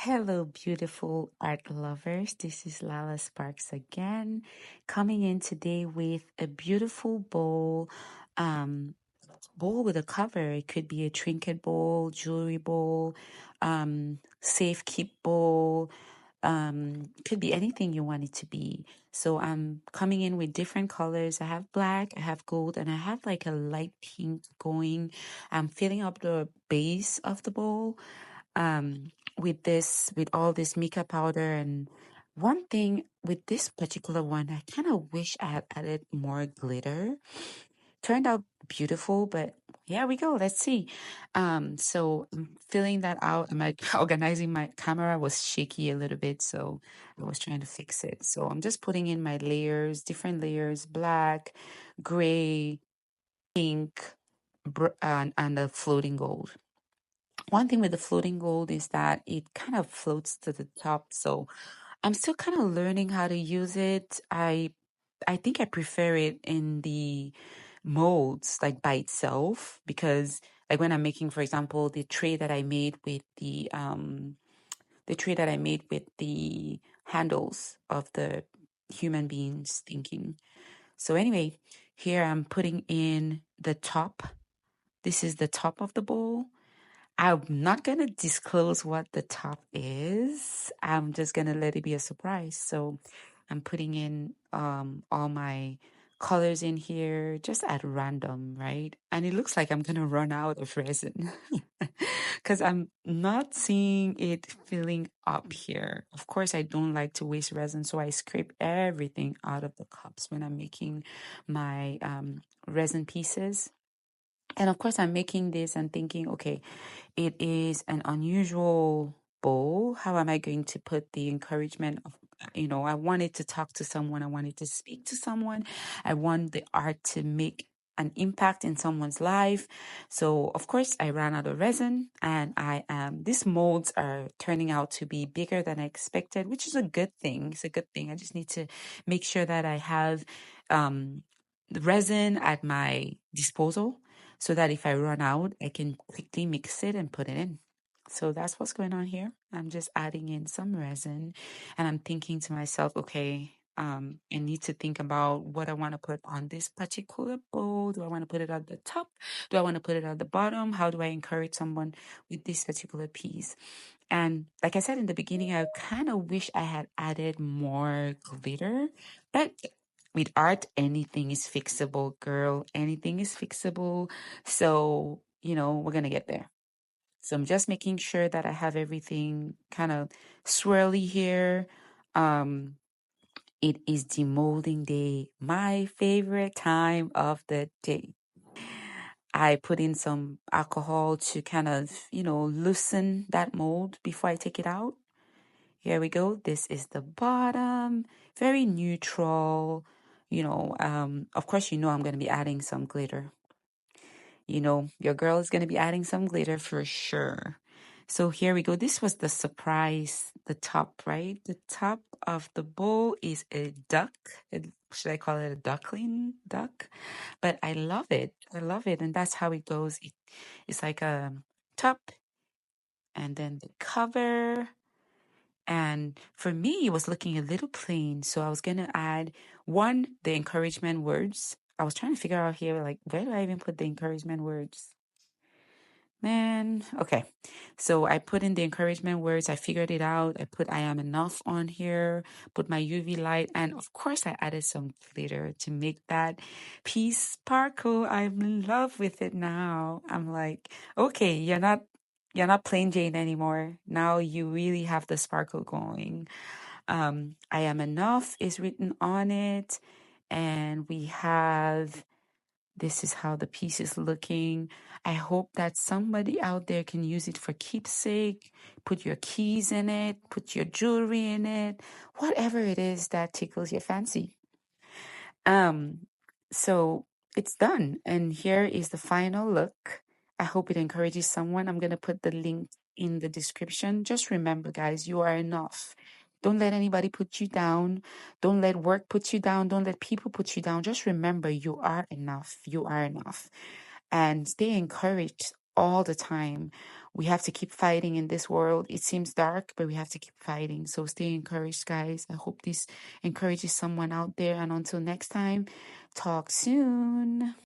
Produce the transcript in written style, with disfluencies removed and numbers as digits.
Hello, beautiful art lovers. This is Lala Sparks again, coming in today with a beautiful um, bowl with a cover. It could be a trinket bowl, jewelry bowl, safe keep bowl. Could be anything you want it to be. So I'm coming in with different colors. I have black, I have gold, and I have like a light pink going. I'm filling up the base of the bowl with all this mica powder. And one thing with this particular one, I kind of wish I had added more glitter. Turned out beautiful, but here we go. Let's see. So I'm filling that out. My organizing my camera was shaky a little bit, so I was trying to fix it. So I'm just putting in my layers, different layers: black, gray, pink, and the floating gold. One thing with the floating gold is that it kind of floats to the top. So I'm still kind of learning how to use it. I think I prefer it in the molds like by itself, because like when I'm making, for example, the tray that I made with the handles of the human beings thinking. So anyway, here I'm putting in the top. This is the top of the bowl. I'm not going to disclose what the top is. I'm just going to let it be a surprise. So I'm putting in all my colors in here just at random, right? And it looks like I'm going to run out of resin because I'm not seeing it filling up here. Of course, I don't like to waste resin, so I scrape everything out of the cups when I'm making my resin pieces. And of course, I'm making this and thinking, okay, it is an unusual bowl. How am I going to put the encouragement of, I wanted to talk to someone, I wanted to speak to someone, I want the art to make an impact in someone's life. So, of course, I ran out of resin, and these molds are turning out to be bigger than I expected, which is a good thing. It's a good thing. I just need to make sure that I have the resin at my disposal so that if I run out, I can quickly mix it and put it in. So that's what's going on here. I'm just adding in some resin, and I'm thinking to myself, okay, I need to think about what I want to put on this particular bowl. Do I want to put it at the top? Do I want to put it at the bottom? How do I encourage someone with this particular piece? And like I said in the beginning, I kind of wish I had added more glitter, but with art, anything is fixable, girl. Anything is fixable. So, we're going to get there. So I'm just making sure that I have everything kind of swirly here. Um, it is demolding day, my favorite time of the day. I put in some alcohol to kind of, loosen that mold before I take it out. Here we go. This is the bottom, very neutral. Of course, I'm going to be adding some glitter. Your girl is going to be adding some glitter for sure. So here we go. This was the surprise, the top, right? The top of the bowl is a duck. Should I call it a duckling duck? But I love it. I love it. And that's how it goes. It's like a top and then the cover. And for me, it was looking a little plain. So I was going to add the encouragement words. I was trying to figure out here, like, where do I even put the encouragement words? Man, okay. So I put in the encouragement words. I figured it out. I put I am enough on here, put my UV light, and of course I added some glitter to make that piece sparkle. I'm in love with it now. I'm like, okay, you're not plain Jane anymore. Now you really have the sparkle going. I am enough is written on it, and we have this is how the piece is looking. I hope that somebody out there can use it for keepsake. Put your keys in it, put your jewelry in it, whatever it is that tickles your fancy. Um, so it's done. And here is the final look. I hope it encourages someone. I'm going to put the link in the description. Just remember, guys, you are enough. Don't let anybody put you down. Don't let work put you down. Don't let people put you down. Just remember, you are enough. You are enough. And stay encouraged all the time. we have to keep fighting in this world. It seems dark, but we have to keep fighting. So stay encouraged, guys. I hope this encourages someone out there. And until next time, talk soon.